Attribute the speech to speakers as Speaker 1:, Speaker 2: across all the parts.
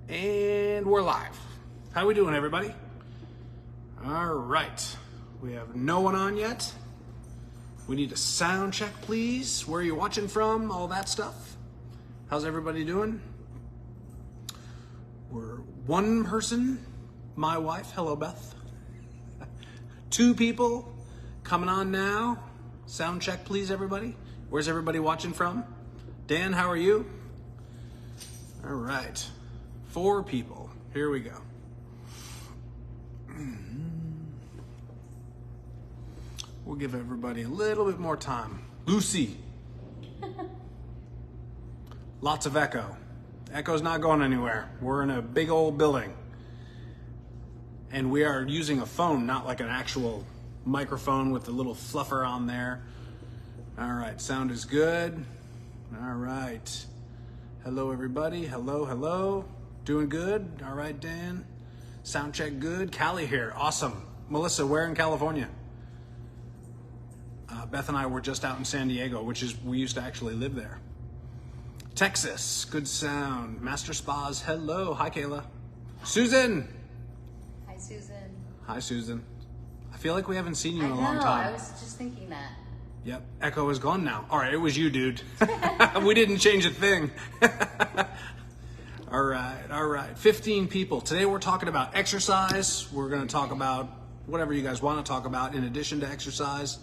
Speaker 1: And we're live. How we doing, everybody? All right. We have no one on yet. We need a sound check, please. Where are you watching from? All that stuff. How's everybody doing? We're one person, my wife. Hello, Beth. Two people coming on now. Sound check, please, everybody. Where's everybody watching from? Dan, how are you? All right. 4 people. Here we go. We'll give everybody a little bit more time. Lucy. Lots of echo. Echo's not going anywhere. We're in a big old building. And we are using a phone, not like an actual microphone with a little fluffer on there. All right, sound is good. All right. Hello, everybody. Hello, hello. Doing good? All right, Dan. Sound check good. Callie here. Awesome. Melissa, where in California? Beth and I were just out in San Diego, we used to actually live there. Texas, good sound. Master Spas, hello. Hi, Kayla. Susan.
Speaker 2: Hi, Susan.
Speaker 1: Hi, Susan. I feel like we haven't seen you in a long time.
Speaker 2: I was just thinking that.
Speaker 1: Yep, echo is gone now. All right, it was you, dude. We didn't change a thing. All right. 15 people. Today we're talking about exercise. We're going to talk about whatever you guys want to talk about in addition to exercise.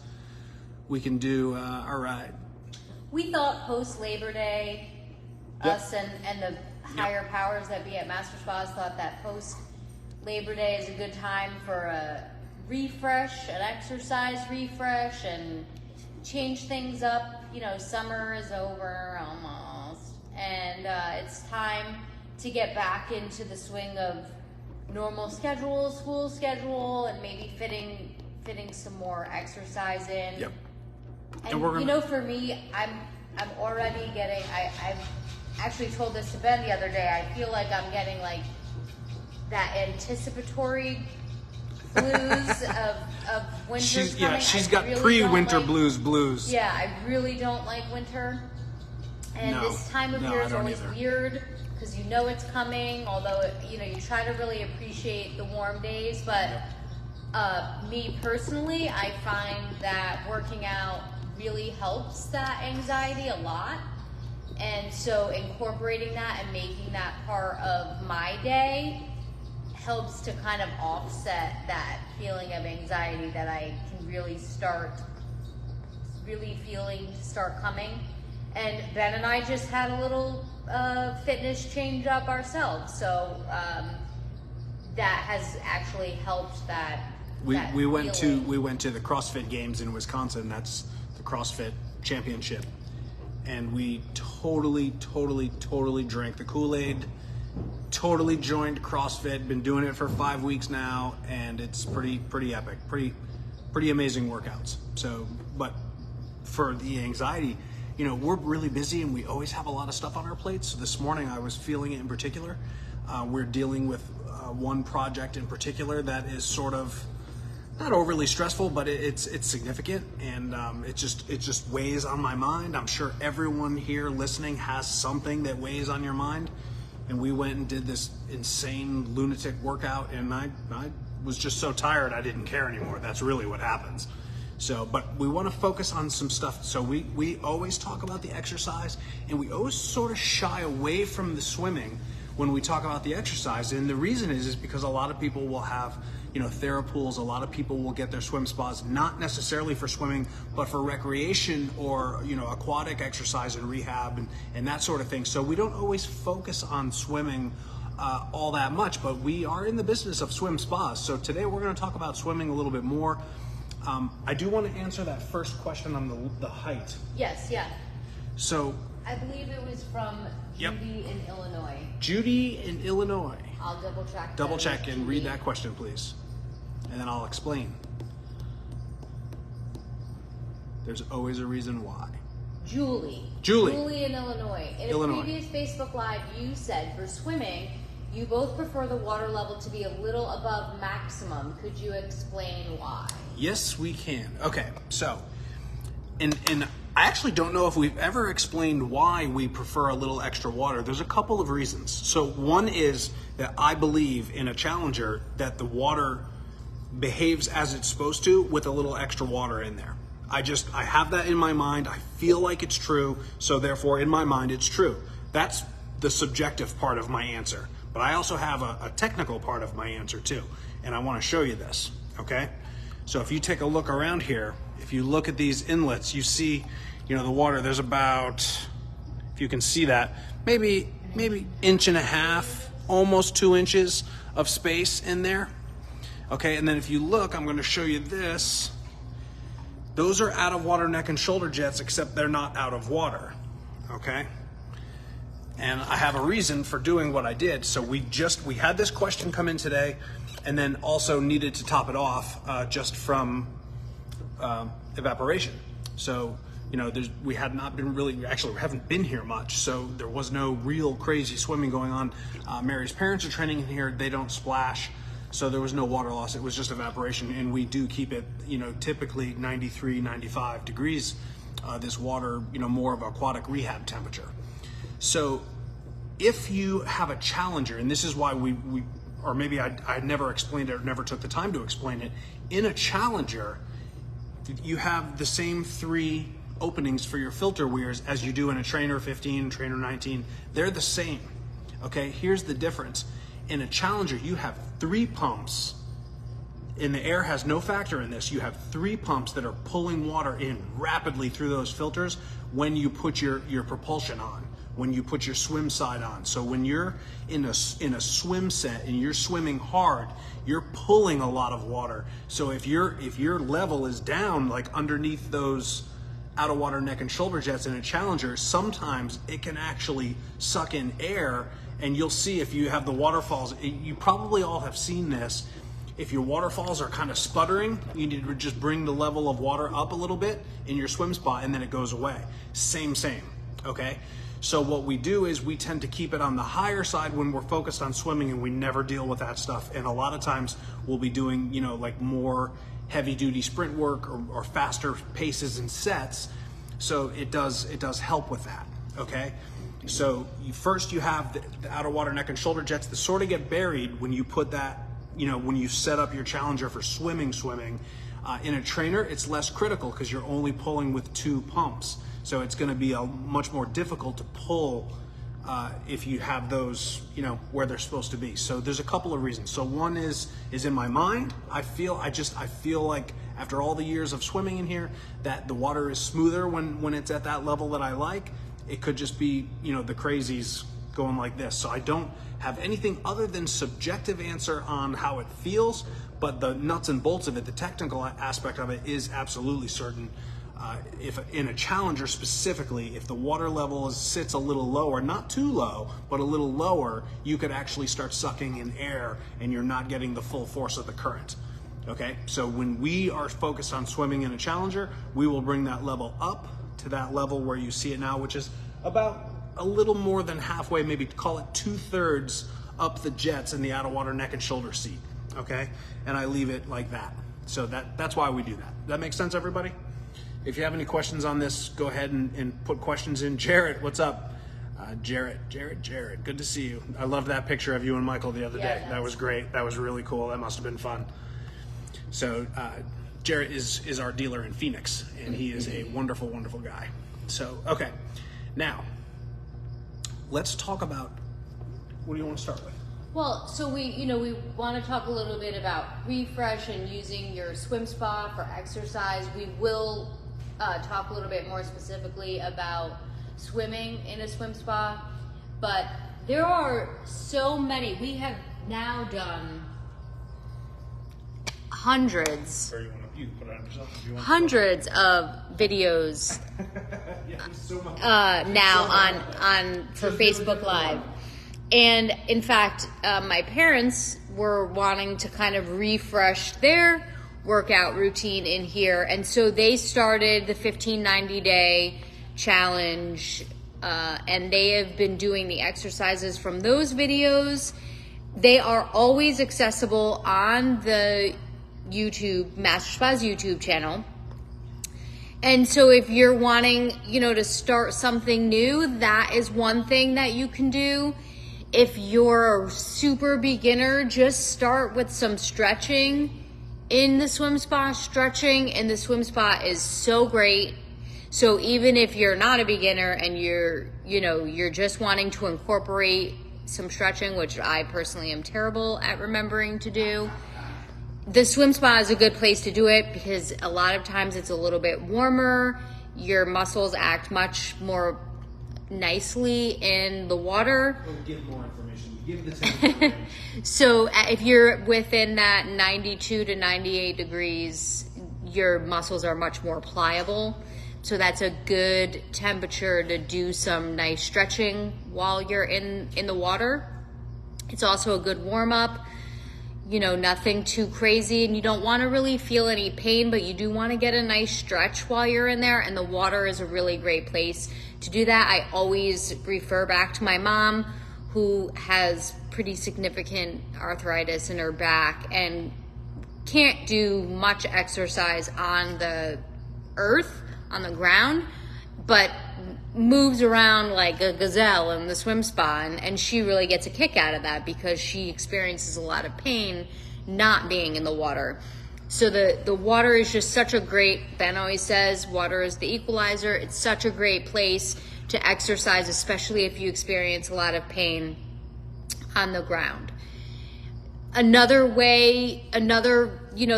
Speaker 1: We can do, all right.
Speaker 2: We thought post-Labor Day,
Speaker 1: Yep.
Speaker 2: us and the higher powers that be at Master Spas thought that post-Labor Day is a good time for a refresh, an exercise refresh, and change things up. You know, summer is over almost, and it's time to get back into the swing of normal schedule, school schedule, and maybe fitting some more exercise in.
Speaker 1: Yep.
Speaker 2: And you know, for me, I'm already getting. I've actually told this to Ben the other day. I feel like I'm getting like that anticipatory blues of winter's coming.
Speaker 1: She's got really pre-winter blues.
Speaker 2: Yeah, I really don't like winter. And this time of year is always weird because you know it's coming. Although you try to really appreciate the warm days, but me personally, I find that working out really helps that anxiety a lot. And so incorporating that and making that part of my day helps to kind of offset that feeling of anxiety that I can really feeling to start coming. And Ben and I just had a little fitness change up ourselves. So that has actually helped that.
Speaker 1: We went to the CrossFit Games in Wisconsin. That's the CrossFit Championship, and we totally drank the Kool-Aid. Totally joined CrossFit. Been doing it for 5 weeks now, and it's pretty epic. Pretty amazing workouts. So, but for the anxiety, we're really busy and we always have a lot of stuff on our plates. So this morning I was feeling it in particular. We're dealing with one project in particular that is sort of not overly stressful, but it's significant, and it just weighs on my mind. I'm sure everyone here listening has something that weighs on your mind. And we went and did this insane lunatic workout, and I was just so tired I didn't care anymore. That's really what happens. So, but we want to focus on some stuff. So we always talk about the exercise, and we always sort of shy away from the swimming when we talk about the exercise. And the reason is because a lot of people will have TheraPools. A lot of people will get their swim spas, not necessarily for swimming, but for recreation or, aquatic exercise and rehab and that sort of thing. So we don't always focus on swimming all that much, but we are in the business of swim spas. So today we're going to talk about swimming a little bit more. I do want to answer that first question on the height.
Speaker 2: Yes, yeah.
Speaker 1: So
Speaker 2: I believe it was from Judy in Illinois.
Speaker 1: Judy in Illinois.
Speaker 2: I'll double check.
Speaker 1: Double check and read that question, please. And then I'll explain. There's always a reason why.
Speaker 2: Julie in Illinois. In a previous Facebook Live, you said for swimming, you both prefer the water level to be a little above maximum. Could you explain why?
Speaker 1: Yes, we can. Okay, so, and I actually don't know if we've ever explained why we prefer a little extra water. There's a couple of reasons. So one is that I believe in a challenger that the water behaves as it's supposed to with a little extra water in there. I have that in my mind. I feel like it's true. So therefore, in my mind, it's true. That's the subjective part of my answer. But I also have a technical part of my answer too. And I want to show you this, okay? So if you take a look around here, if you look at these inlets, you see, you know, the water, there's about, if you can see that, maybe 1.5 inches, almost 2 inches of space in there. Okay, and then if you look, I'm going to show you this. Those are out of water neck and shoulder jets, except they're not out of water, okay? And I have a reason for doing what I did. So we had this question come in today, and then also needed to top it off just from evaporation. So, you know, we had not been really, actually we haven't been here much, so there was no real crazy swimming going on. Mary's parents are training in here, they don't splash, so there was no water loss, it was just evaporation, and we do keep it, you know, typically 93, 95 degrees, this water, you know, more of aquatic rehab temperature. So if you have a challenger, and this is why or maybe I never explained it or never took the time to explain it, in a challenger, you have the same 3 openings for your filter weirs as you do in a trainer 15, trainer 19. They're the same, okay? Here's the difference. In a challenger, you have 3 pumps, and the air has no factor in this. You have 3 pumps that are pulling water in rapidly through those filters when you put your propulsion on, when you put your swim side on. So when you're in a swim set and you're swimming hard, you're pulling a lot of water. So if your level is down, like underneath those out of water neck and shoulder jets in a challenger, sometimes it can actually suck in air, and you'll see if you have the waterfalls, you probably all have seen this. If your waterfalls are kind of sputtering, you need to just bring the level of water up a little bit in your swim spot, and then it goes away. Same, okay? So what we do is we tend to keep it on the higher side when we're focused on swimming, and we never deal with that stuff. And a lot of times we'll be doing, you know, like more heavy duty sprint work or faster paces and sets. So it does help with that, okay? So first you have the out of water neck and shoulder jets that sort of get buried when you put that, you know, when you set up your challenger for swimming. In a trainer, it's less critical because you're only pulling with 2 pumps. So it's going to be much more difficult to pull if you have those, you know, where they're supposed to be. So there's a couple of reasons. So one is in my mind. I feel like after all the years of swimming in here that the water is smoother when it's at that level that I like. It could just be, you know, the crazies going like this. So I don't have anything other than subjective answer on how it feels, but the nuts and bolts of it, the technical aspect of it is absolutely certain. If in a challenger specifically, if the water level sits a little lower, not too low, but a little lower, you could actually start sucking in air and you're not getting the full force of the current. Okay, so when we are focused on swimming in a challenger, we will bring that level up to that level where you see it now, which is about a little more than halfway, maybe call it 2/3 up the jets in the out of water neck and shoulder seat. Okay, and I leave it like that. So that's why we do that. That makes sense, everybody? If you have any questions on this, go ahead and put questions in. Jarrett, what's up? Jarrett, good to see you. I loved that picture of you and Michael the other day. That was great. That was really cool. That must have been fun. So Jarrett is our dealer in Phoenix, and he is a wonderful, wonderful guy. So, okay, now let's talk about, what do you want to start with?
Speaker 2: Well, so we want to talk a little bit about refresh and using your swim spa for exercise. We will talk a little bit more specifically about swimming in a swim spa, but there are so many. We have now done hundreds of videos now on for Facebook Live. And in fact, my parents were wanting to kind of refresh their workout routine in here. And so they started the 1590 day challenge, and they have been doing the exercises from those videos. They are always accessible on the YouTube, Master Spa's YouTube channel. And so if you're wanting, to start something new, that is one thing that you can do. If you're a super beginner, just start with some stretching in the swim spa. Stretching in the swim spa is so great. So even if you're not a beginner and you're just wanting to incorporate some stretching, which I personally am terrible at remembering to do, the swim spa is a good place to do it because a lot of times it's a little bit warmer. Your muscles act much more nicely in the water.
Speaker 1: We'll give more information. Give the temperature.
Speaker 2: So if you're within that 92 to 98 degrees, your muscles are much more pliable. So that's a good temperature to do some nice stretching while you're in the water. It's also a good warm up. Nothing too crazy, and you don't want to really feel any pain, but you do want to get a nice stretch while you're in there, and the water is a really great place to do that. I always refer back to my mom, who has pretty significant arthritis in her back and can't do much exercise on the earth, on the ground, but moves around like a gazelle in the swim spa, and she really gets a kick out of that because she experiences a lot of pain not being in the water. So the water is just such a great, Ben always says, water is the equalizer. It's such a great place to exercise, especially if you experience a lot of pain on the ground. Another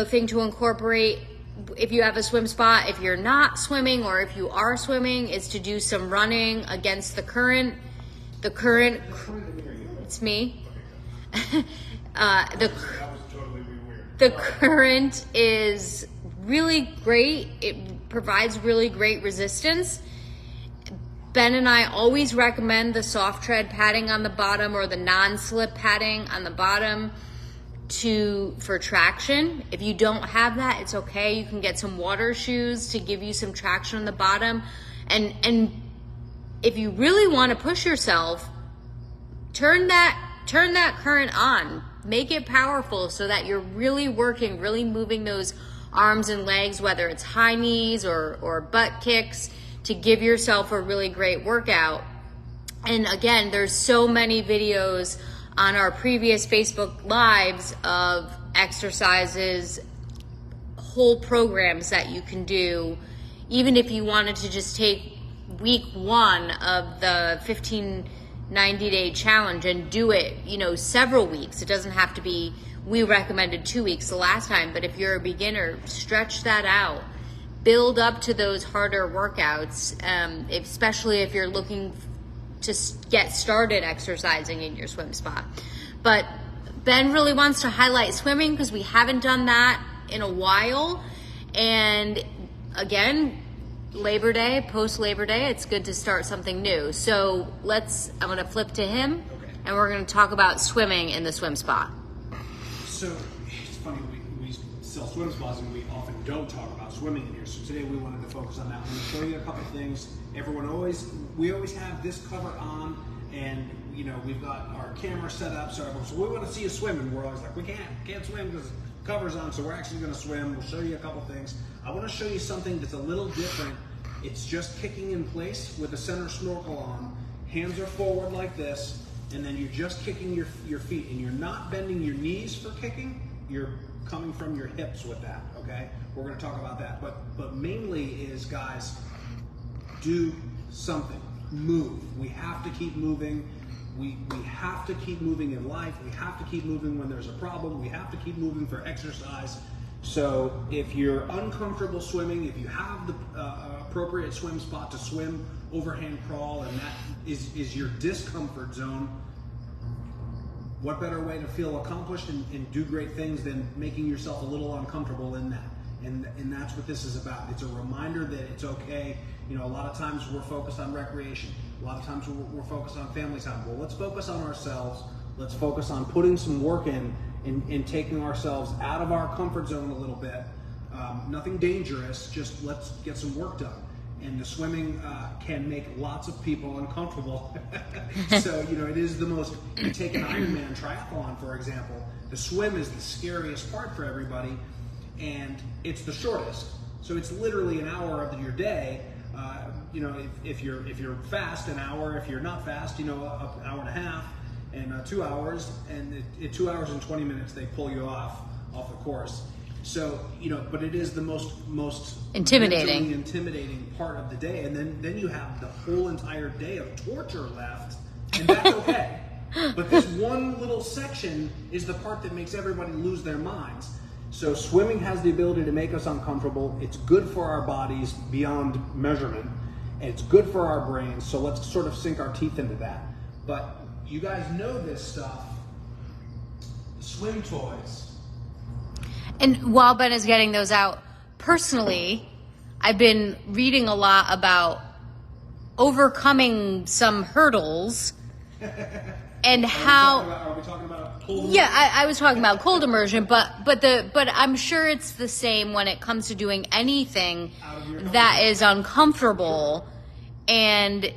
Speaker 2: thing to incorporate if you have a swim spa, if you're not swimming or if you are swimming, is to do some running against the current. The current, it's me. The current is really great. It provides really great resistance. Ben and I always recommend the soft tread padding on the bottom or the non-slip padding on the bottom for traction. If you don't have that, it's okay. You can get some water shoes to give you some traction on the bottom. And if you really want to push yourself, turn that current on. Make it powerful so that you're really working, really moving those arms and legs, whether it's high knees or butt kicks, to give yourself a really great workout. And again, there's so many videos on our previous Facebook Lives of exercises, whole programs that you can do. Even if you wanted to just take week 1 of the 90-day challenge and do it, several weeks. It doesn't have to be, we recommended 2 weeks the last time, but if you're a beginner, stretch that out. Build up to those harder workouts, especially if you're looking to get started exercising in your swim spa. But Ben really wants to highlight swimming because we haven't done that in a while. And again, Labor Day, post Labor Day, it's good to start something new. So I'm gonna flip to him, and we're gonna talk about swimming in the swim spa.
Speaker 1: So it's funny, we sell swim spas and we often don't talk about swimming in here. So today we wanted to focus on that. I'm gonna show you a couple things. We always have this cover on, and we've got our camera set up, so we want to see you swim, and we're always like, we can't swim because cover's on, so we're actually going to swim. We'll show you a couple things. I want to show you something that's a little different. It's just kicking in place with the center snorkel on. Hands are forward like this, and then you're just kicking your feet, and you're not bending your knees for kicking. You're coming from your hips with that, okay? We're going to talk about that, but mainly is, guys, do something. Move. We have to keep moving. We have to keep moving in life. We have to keep moving when there's a problem. We have to keep moving for exercise. So if you're uncomfortable swimming, if you have the appropriate swim spot to swim, overhand crawl, and that is your discomfort zone, what better way to feel accomplished and do great things than making yourself a little uncomfortable in that? And that's what this is about. It's a reminder that it's okay. A lot of times we're focused on recreation. A lot of times we're focused on family time. Well, let's focus on ourselves. Let's focus on putting some work in taking ourselves out of our comfort zone a little bit. Nothing dangerous, just let's get some work done. And the swimming can make lots of people uncomfortable. So, it is the most, you take an Ironman triathlon, for example, the swim is the scariest part for everybody, and it's the shortest. So it's literally an hour of your day. You know, if you're fast, an hour. If you're not fast, you know, an hour and a half, and 2 hours. And at 2 hours and 20 minutes, they pull you off the course. So, you know, but it is the most intimidating part of the day. And then you have the whole entire day of torture left, and that's okay. But this one little section is the part that makes everybody lose their minds. So swimming has the ability to make us uncomfortable. It's good for our bodies beyond measurement, and it's good for our brains. So let's sort of sink our teeth into that. But you guys know this stuff. Swim toys.
Speaker 2: And while Ben is getting those out, personally, I've been reading a lot about overcoming some hurdles and
Speaker 1: are we talking about cold immersion?
Speaker 2: Yeah, I was talking about cold immersion, but I'm sure it's the same when it comes to doing anything that is uncomfortable, and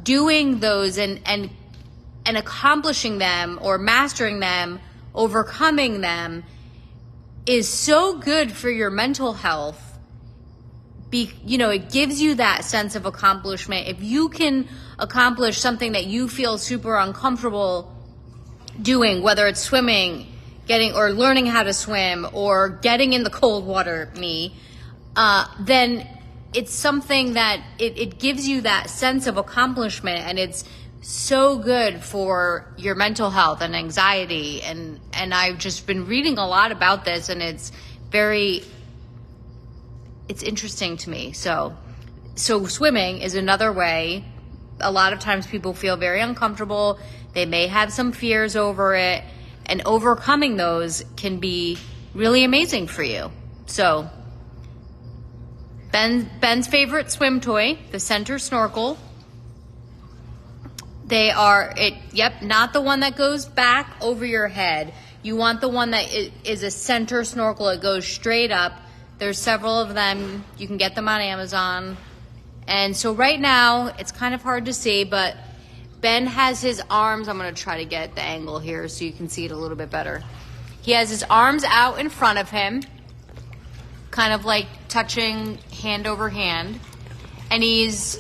Speaker 2: doing those and accomplishing them or mastering them, overcoming them is so good for your mental health. You know, it gives you that sense of accomplishment. If you can accomplish something that you feel super uncomfortable doing, whether it's swimming, or learning how to swim, or getting in the cold water, then it's something that it gives you that sense of accomplishment, and it's so good for your mental health and anxiety. And I've just been reading a lot about this, and it's interesting to me. So swimming is another way. A lot of times people feel very uncomfortable. They may have some fears over it, and overcoming those can be really amazing for you. So Ben's favorite swim toy, the center snorkel. They are, not the one that goes back over your head. You want the one that is a center snorkel. It goes straight up. There's several of them. You can get them on Amazon. And so right now, it's kind of hard to see, but Ben has his arms. I'm going to try to get the angle here so you can see it a little bit better. He has his arms out in front of him, kind of like touching hand over hand. And he's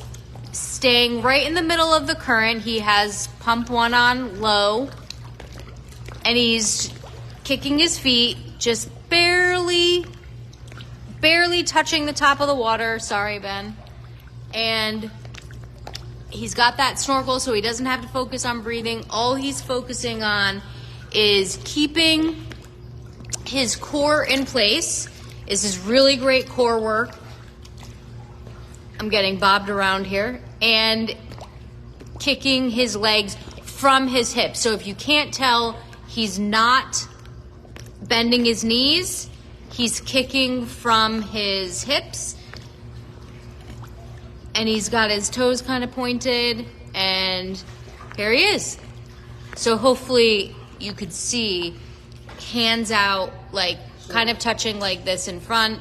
Speaker 2: staying right in the middle of the current. He has pump 1 on low, and he's kicking his feet, just barely touching the top of the water. Sorry, Ben. And he's got that snorkel, so he doesn't have to focus on breathing. All he's focusing on is keeping his core in place. This is really great core work. I'm getting bobbed around here. And kicking his legs from his hips. So if you can't tell, he's not bending his knees. He's kicking from his hips. And he's got his toes kind of pointed. And here he is. So hopefully you could see hands out, like kind of touching like this in front,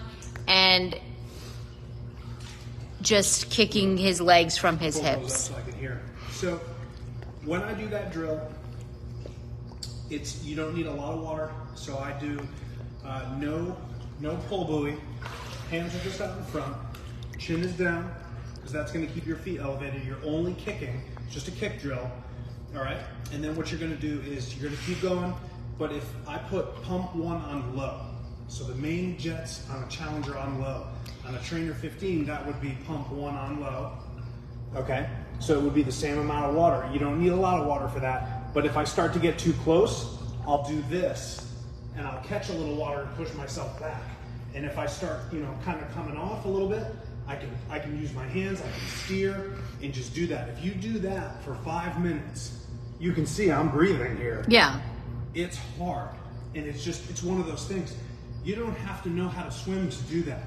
Speaker 2: and just kicking his legs from his hips.
Speaker 1: So I can hear. So when I do that drill, you don't need a lot of water. So I do no pull buoy. Hands are just out in front. Chin is down, because that's going to keep your feet elevated. You're only kicking. It's just a kick drill. All right. And then what you're going to do is you're going to keep going. But if I put pump 1 on low, so the main jets on a Challenger on low. On a Trainer 15, that would be pump 1 on low. Okay, so it would be the same amount of water. You don't need a lot of water for that. But if I start to get too close, I'll do this, and I'll catch a little water and push myself back. And if I start, kind of coming off a little bit, I can use my hands, I can steer, and just do that. If you do that for 5 minutes, you can see I'm breathing here.
Speaker 2: Yeah.
Speaker 1: It's hard, and it's one of those things. You don't have to know how to swim to do that.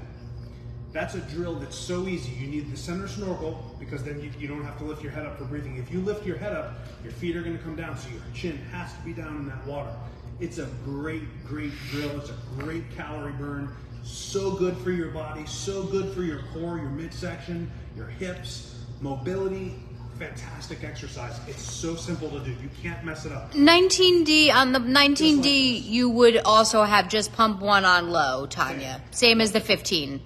Speaker 1: That's a drill that's so easy. You need the center snorkel, because then you don't have to lift your head up for breathing. If you lift your head up, your feet are going to come down, so your chin has to be down in that water. It's a great drill. It's a great calorie burn. So good for your body, so good for your core, your midsection, your hips, mobility. Fantastic exercise. It's so simple to do. You can't mess it up.
Speaker 2: 19D, on the 19D, you would also have just pump 1 on low, Tanya. Same as the 15.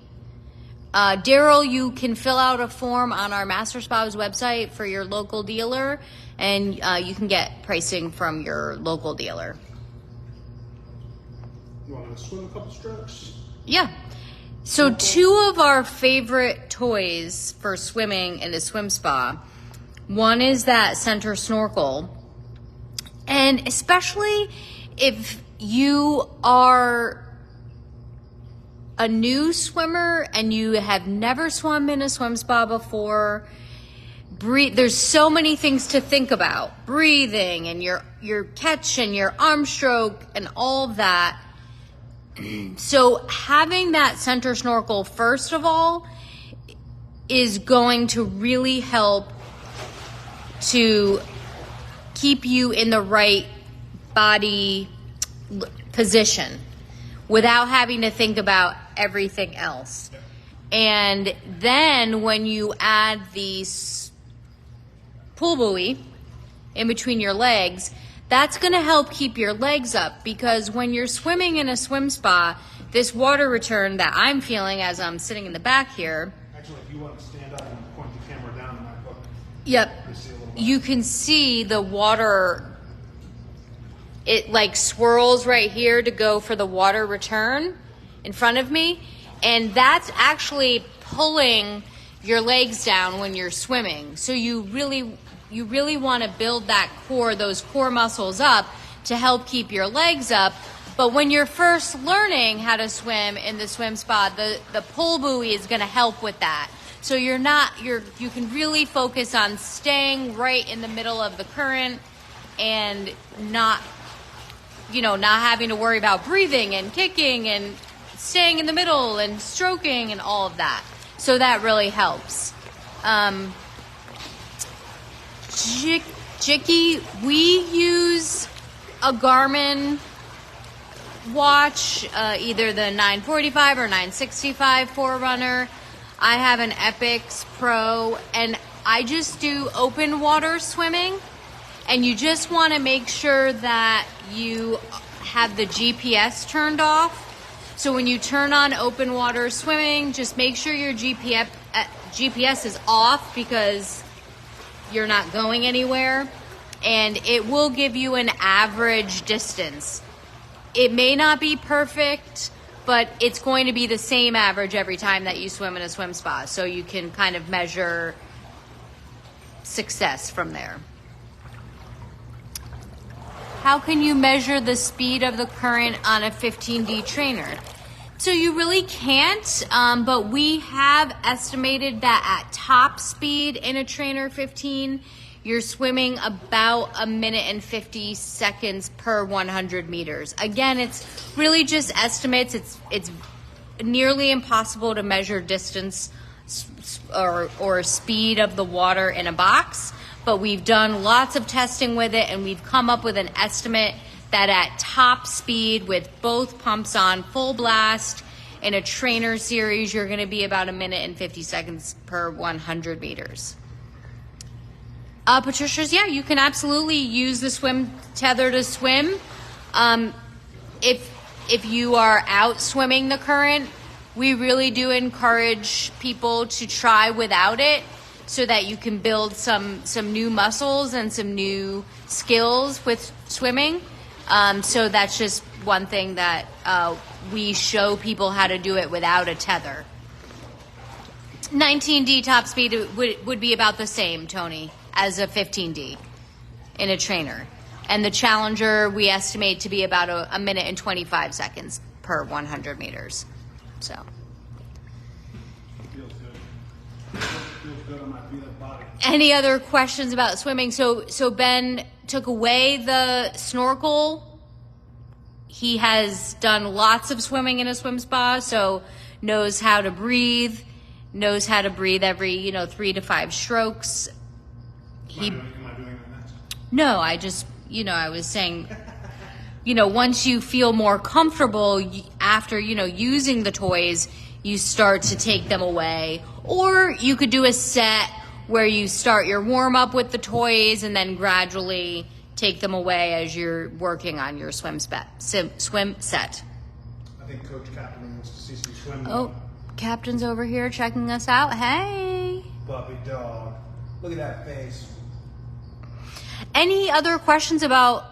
Speaker 2: Daryl, you can fill out a form on our Master Spa's website for your local dealer, and you can get pricing from your local dealer.
Speaker 1: You want to swim a couple strokes?
Speaker 2: Yeah. So 2 of our favorite toys for swimming in a swim spa. One is that center snorkel. And especially if you are a new swimmer and you have never swum in a swim spa before, there's so many things to think about. Breathing and your catch and your arm stroke and all of that. So having that center snorkel, first of all, is going to really help to keep you in the right body position without having to think about everything else. And then when you add the pool buoy in between your legs, that's going to help keep your legs up, because when you're swimming in a swim spa, this water return that I'm feeling as I'm sitting in the back here.
Speaker 1: Actually, if you want to stand up and point the camera down in my book.
Speaker 2: Yep. You can see the water, it like swirls right here to go for the water return in front of me. And that's actually pulling your legs down when you're swimming. So you really want to build that core, those core muscles up to help keep your legs up. But when you're first learning how to swim in the swim spa, the pull buoy is going to help with that. So you can really focus on staying right in the middle of the current and not having to worry about breathing and kicking and staying in the middle and stroking and all of that. So that really helps. Jicky, we use a Garmin watch, either the 945 or 965 Forerunner. I have an Epix Pro, and I just do open water swimming. And you just want to make sure that you have the GPS turned off. So when you turn on open water swimming, just make sure your GPS is off, because you're not going anywhere, and it will give you an average distance. It may not be perfect, but it's going to be the same average every time that you swim in a swim spa, so you can kind of measure success from there. How can you measure the speed of the current on a 15D trainer? So you really can't, but we have estimated that at top speed in a trainer 15, you're swimming about 1 minute and 50 seconds per 100 meters. Again, it's really just estimates. It's nearly impossible to measure distance or speed of the water in a box, but we've done lots of testing with it, and we've come up with an estimate that at top speed with both pumps on full blast in a trainer series, you're going to be about 1 minute and 50 seconds per 100 meters. Patricia's, yeah, you can absolutely use the swim tether to swim. If you are out swimming the current, we really do encourage people to try without it, so that you can build some new muscles and some new skills with swimming. So that's just one thing that we show people how to do it without a tether. 19D top speed would be about the same, Tony, as a 15D in a trainer. And the Challenger we estimate to be about 1 minute and 25 seconds per 100 meters. So.
Speaker 1: Feels good. Feels good on my body.
Speaker 2: Any other questions about swimming? So Ben took away the snorkel. He has done lots of swimming in a swim spa, so knows how to breathe, every 3 to 5 strokes.
Speaker 1: Am I doing that next?
Speaker 2: No, I just, I was saying, once you feel more comfortable after, using the toys, you start to take them away. Or you could do a set where you start your warm up with the toys and then gradually take them away as you're working on your swim set.
Speaker 1: I think Coach Kaplan wants to see some swim.
Speaker 2: Oh, Captain's over here checking us out. Hey.
Speaker 1: Puppy dog. Look at that face.
Speaker 2: Any other questions about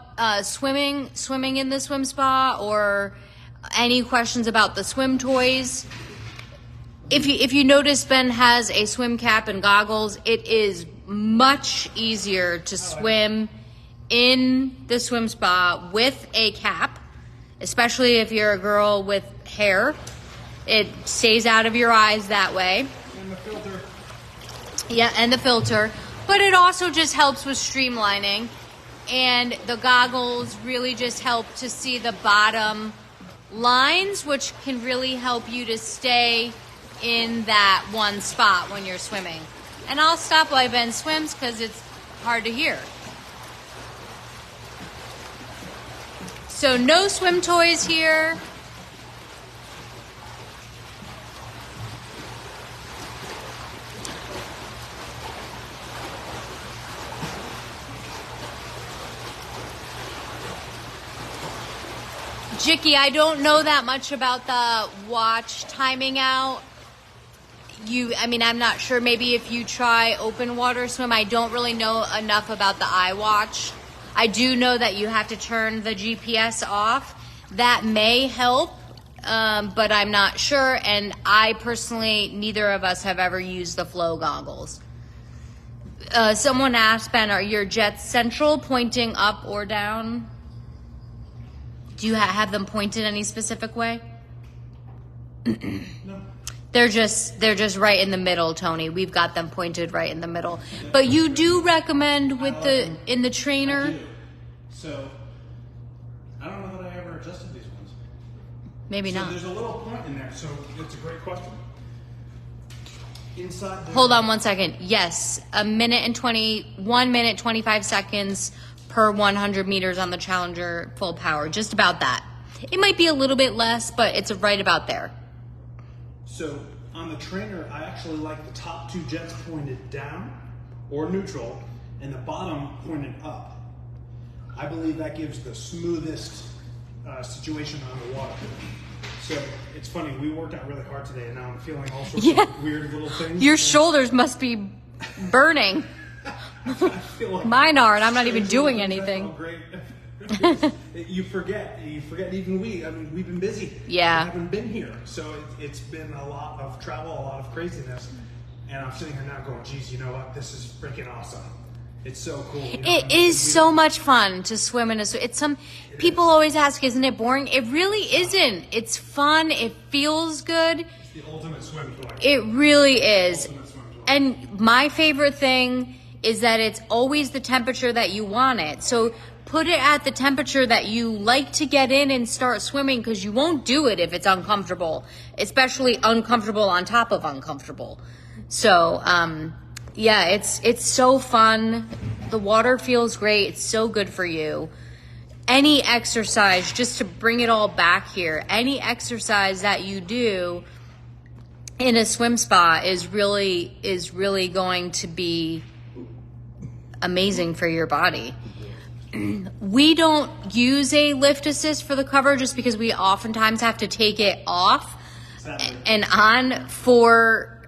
Speaker 2: swimming in the swim spa, or any questions about the swim toys? If you notice, Ben has a swim cap and goggles. It is much easier to swim in the swim spa with a cap, especially if you're a girl with hair. It stays out of your eyes that way.
Speaker 1: And the filter.
Speaker 2: Yeah, and the filter. But it also just helps with streamlining. And the goggles really just help to see the bottom lines, which can really help you to stay in that one spot when you're swimming. And I'll stop while Ben swims because it's hard to hear. So no swim toys here. Jicky, I don't know that much about the watch timing out. I'm not sure. Maybe if you try open water swim, I don't really know enough about the iWatch. I do know that you have to turn the GPS off. That may help, but I'm not sure. And I personally, neither of us have ever used the Flow goggles. Someone asked, Ben, are your jets central, pointing up or down? Do you have them pointed any specific way?
Speaker 1: No.
Speaker 2: They're just right in the middle, Tony. We've got them pointed right in the middle. But you do recommend in the trainer.
Speaker 1: I do. So I don't know that I ever adjusted these ones.
Speaker 2: Maybe not.
Speaker 1: There's a little point in there, so it's a great question. Inside.
Speaker 2: Hold on 1 second. Yes, 1 minute 25 seconds per 100 meters on the Challenger full power. Just about that. It might be a little bit less, but it's right about there.
Speaker 1: So on the trainer, I actually like the top two jets pointed down or neutral and the bottom pointed up. I believe that gives the smoothest situation on the water. So it's funny, we worked out really hard today and now I'm feeling all sorts of weird little things.
Speaker 2: Your shoulders must be burning.
Speaker 1: I feel like
Speaker 2: mine are, and I'm not even doing anything.
Speaker 1: Great. You forget even we've been busy.
Speaker 2: Yeah.
Speaker 1: We haven't been here. So it's been a lot of travel, a lot of craziness. And I'm sitting here now going, geez, you know what? This is freaking awesome. It's so cool.
Speaker 2: It is so much fun to swim in a swim. People always ask, isn't it boring? It really isn't. It's fun. It feels good.
Speaker 1: It's the ultimate swim toy.
Speaker 2: It really is. And my favorite thing is that it's always the temperature that you want it. So put it at the temperature that you like to get in and start swimming, because you won't do it if it's uncomfortable, especially uncomfortable on top of uncomfortable. So, it's so fun. The water feels great. It's so good for you. Any exercise, just to bring it all back here, any exercise that you do in a swim spa is really going to be amazing for your body. We don't use a lift assist for the cover just because we oftentimes have to take it off and on for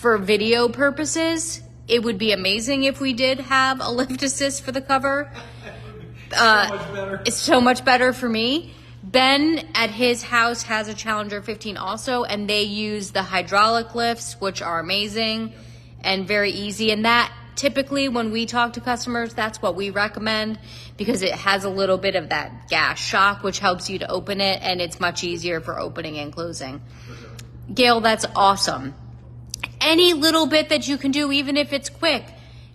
Speaker 2: video purposes. It would be amazing if we did have a lift assist for the cover. It's so much better for me. Ben at his house has a Challenger 15 also, and they use the hydraulic lifts, which are amazing and very easy. And that typically when we talk to customers, that's what we recommend, because it has a little bit of that gas shock, which helps you to open it, and it's much easier for opening and closing. Gail, that's awesome. Any little bit that you can do, even if it's quick,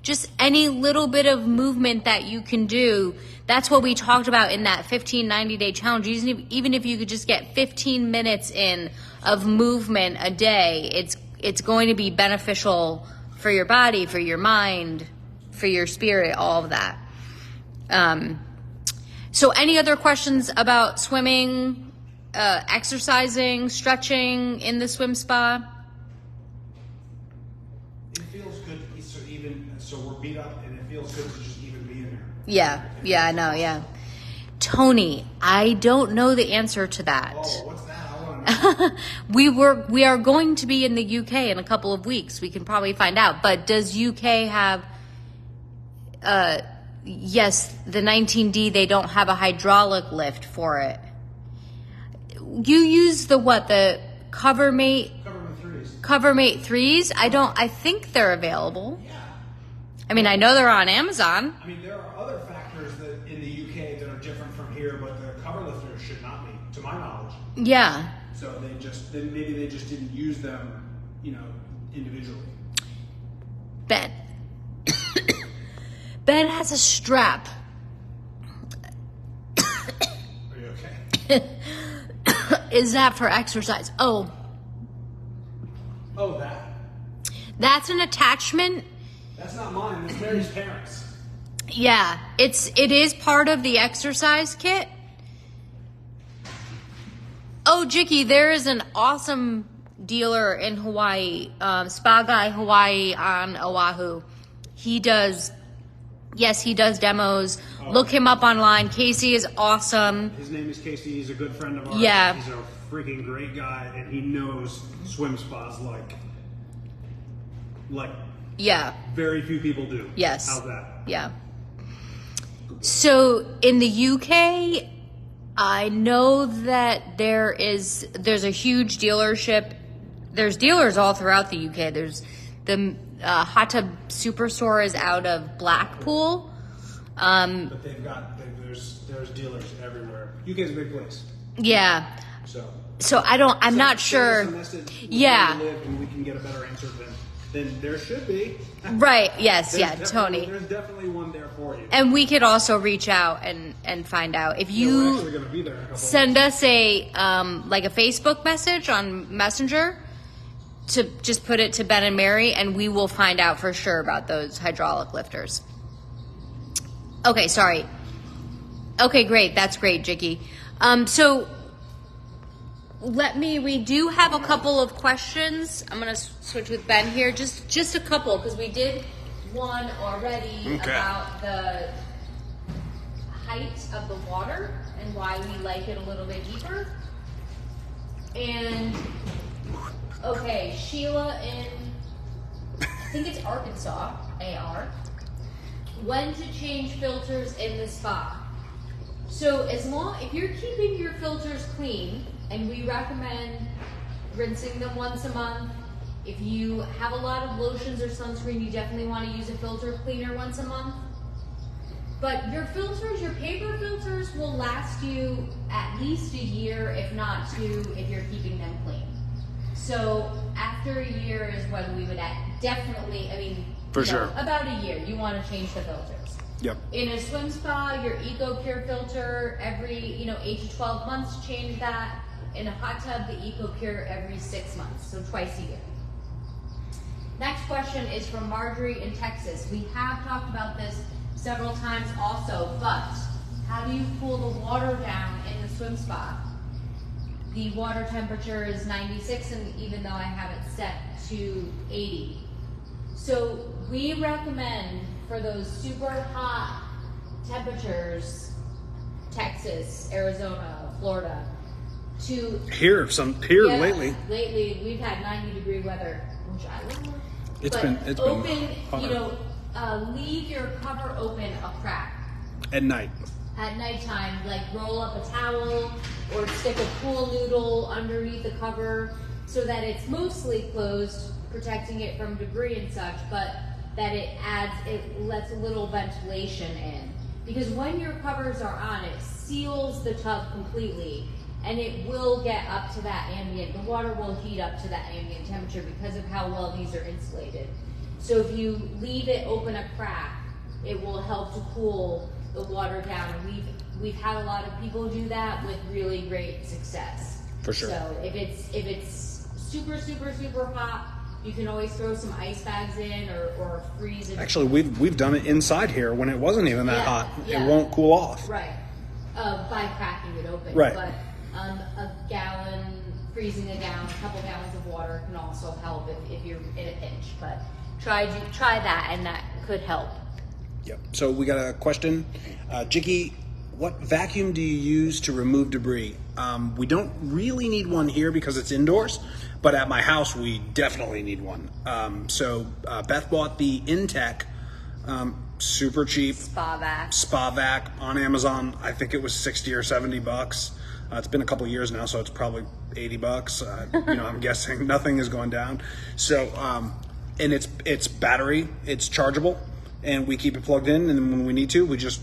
Speaker 2: just any little bit of movement that you can do. That's what we talked about in that 15 90-day challenge. Even if you could just get 15 minutes in of movement a day, it's going to be beneficial for your body, for your mind, for your spirit, all of that. So any other questions about swimming, exercising, stretching in the swim spa?
Speaker 1: It feels good. So we're beat up, and it feels good to just even be in there.
Speaker 2: Yeah, I know, yeah. Tony, I don't know the answer to that.
Speaker 1: Oh, what's that? I want
Speaker 2: We are going to be in the UK in a couple of weeks. We can probably find out. But does UK have? Yes, the 19D. They don't have a hydraulic lift for it. You use the CoverMate? CoverMate 3s. I think they're available.
Speaker 1: Yeah.
Speaker 2: I mean, I know they're on Amazon.
Speaker 1: I mean, there are other factors that in the UK that are different from here, but the cover lifters should not be, to my knowledge.
Speaker 2: Yeah.
Speaker 1: So maybe they just didn't use them, individually.
Speaker 2: Ben. Ben has a strap.
Speaker 1: Are you okay?
Speaker 2: Is that for exercise? Oh,
Speaker 1: that.
Speaker 2: That's an attachment.
Speaker 1: That's not mine. That's Mary's parents.
Speaker 2: Yeah, it is part of the exercise kit. Oh, Jicky, there is an awesome dealer in Hawaii, Spa Guy Hawaii on Oahu. He does demos.
Speaker 1: Oh.
Speaker 2: Look him up online. Casey is awesome.
Speaker 1: His name is Casey. He's a good friend of ours.
Speaker 2: Yeah.
Speaker 1: He's a freaking great guy, and he knows swim spas like
Speaker 2: Yeah.
Speaker 1: very few people do.
Speaker 2: Yes.
Speaker 1: How's that?
Speaker 2: Yeah. So in the UK, I know that there's a huge dealership. There's dealers all throughout the UK. There's the Hot Tub Superstore is out of Blackpool.
Speaker 1: But there's dealers everywhere. UK's a big place.
Speaker 2: Yeah. So I'm not sure. Yeah.
Speaker 1: And we can get a better answer than there should be.
Speaker 2: Right. Yes. Tony.
Speaker 1: There's definitely one there for you.
Speaker 2: And we could also reach out and find out if
Speaker 1: we're
Speaker 2: you
Speaker 1: actually gonna be there in a couple
Speaker 2: send us a Facebook message on Messenger to just put it to Ben and Mary, and we will find out for sure about those hydraulic lifters. Okay, sorry. Okay, great. That's great, Jicky. So we do have a couple of questions. I'm going to switch with Ben here. Just a couple, because we did one already about the height of the water and why we like it a little bit deeper. And, okay, Sheila in, I think it's Arkansas, AR. When to change filters in the spa. So if you're keeping your filters clean, and we recommend rinsing them once a month. If you have a lot of lotions or sunscreen, you definitely want to use a filter cleaner once a month. But your paper filters will last you at least a year, if not two, if you're keeping them clean. So after a year is when we would definitely, about a year, you want to change the filters.
Speaker 1: Yep.
Speaker 2: In a swim spa, your EcoPure filter every 8 to 12 months, change that. In a hot tub, the EcoPure every 6 months, so twice a year. Next question is from Marjorie in Texas. We have talked about this several times also, but how do you cool the water down in the swim spa? The water temperature is 96, and even though I have it set to 80. So we recommend for those super hot temperatures, Texas, Arizona, Florida, lately. Lately, we've had 90-degree weather, which I love.
Speaker 1: It's been hotter.
Speaker 2: Leave your cover open a crack.
Speaker 1: At night.
Speaker 2: At nighttime, roll up a towel or stick a pool noodle underneath the cover so that it's mostly closed, protecting it from debris and such, but that it lets a little ventilation in. Because when your covers are on, it seals the tub completely. And it will get up to that the water will heat up to that ambient temperature because of how well these are insulated. So if you leave it open a crack, it will help to cool the water down. And we've had a lot of people do that with really great success.
Speaker 1: For sure.
Speaker 2: So if it's super, super, super hot, you can always throw some ice bags in or freeze it.
Speaker 1: Actually, we've done it inside here when it wasn't even that hot.
Speaker 2: Yeah.
Speaker 1: It won't cool off.
Speaker 2: Right. By cracking it open.
Speaker 1: Right.
Speaker 2: But freezing a couple gallons of water can also help if you're in a pinch. But try that, and that could help.
Speaker 1: Yep. So we got a question. Jicky, what vacuum do you use to remove debris? We don't really need one here because it's indoors, but at my house we definitely need one. So Beth bought the Intech, super cheap spa vac on Amazon. I think it was 60 or 70 bucks. It's been a couple years now, so it's probably 80 bucks. I'm guessing nothing is going down. So, and it's battery, it's chargeable, and we keep it plugged in, and when we need to, we just,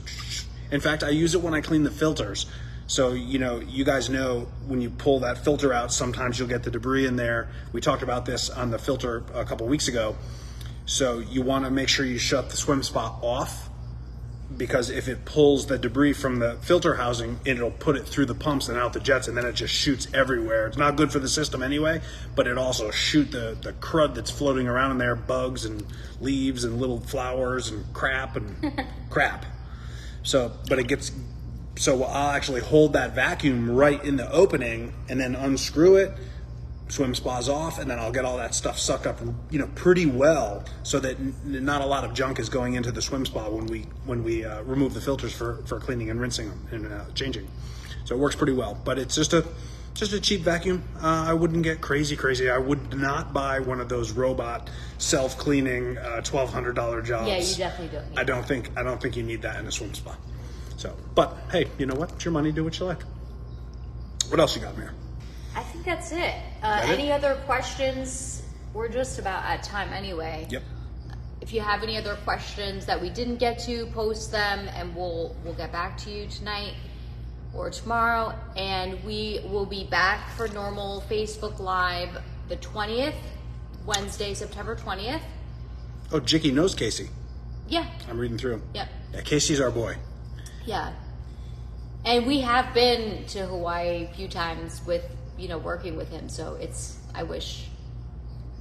Speaker 1: in fact, I use it when I clean the filters. So, you guys know when you pull that filter out, sometimes you'll get the debris in there. We talked about this on the filter a couple weeks ago. So you want to make sure you shut the swim spa off, because if it pulls the debris from the filter housing, it'll put it through the pumps and out the jets, and then it just shoots everywhere. It's not good for the system anyway, but it also shoot the crud that's floating around in there, bugs and leaves and little flowers and crap and crap. So I'll actually hold that vacuum right in the opening and then unscrew it, swim spas off, and then I'll get all that stuff sucked up, pretty well, so that not a lot of junk is going into the swim spa when we remove the filters for cleaning and rinsing them and changing. So it works pretty well, but it's just a cheap vacuum. I wouldn't get crazy. I would not buy one of those robot self-cleaning $1,200 jobs.
Speaker 2: Yeah, you definitely don't need
Speaker 1: I don't think you need that in a swim spa. So, but hey, you know what? It's your money. Do what you like. What else you got, Mary?
Speaker 2: I think that's it. Any other questions? We're just about at time anyway.
Speaker 1: Yep.
Speaker 2: If you have any other questions that we didn't get to, post them, and we'll get back to you tonight or tomorrow. And we will be back for normal Facebook Live the 20th, Wednesday, September 20th.
Speaker 1: Oh, Jicky knows Casey.
Speaker 2: Yeah.
Speaker 1: I'm reading through.
Speaker 2: Yep.
Speaker 1: Yeah, Casey's our boy.
Speaker 2: Yeah. And we have been to Hawaii a few times with, working with him. So I wish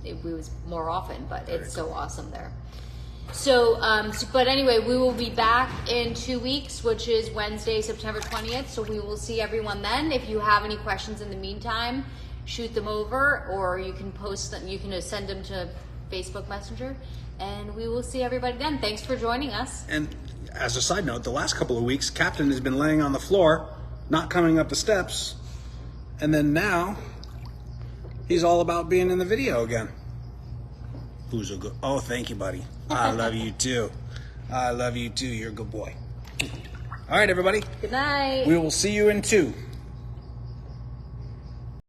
Speaker 2: it was more often, but it's so awesome there. So, but anyway, we will be back in 2 weeks, which is Wednesday, September 20th. So we will see everyone then. If you have any questions in the meantime, shoot them over, or you can post them. You can send them to Facebook Messenger, and we will see everybody then. Thanks for joining us.
Speaker 1: And as a side note, the last couple of weeks, Captain has been laying on the floor, not coming up the steps, and then now he's all about being in the video again. Who's a good? Oh, thank you, buddy. I love you too. I love you too. You're a good boy. All right, everybody.
Speaker 2: Good night.
Speaker 1: We will see you in 2.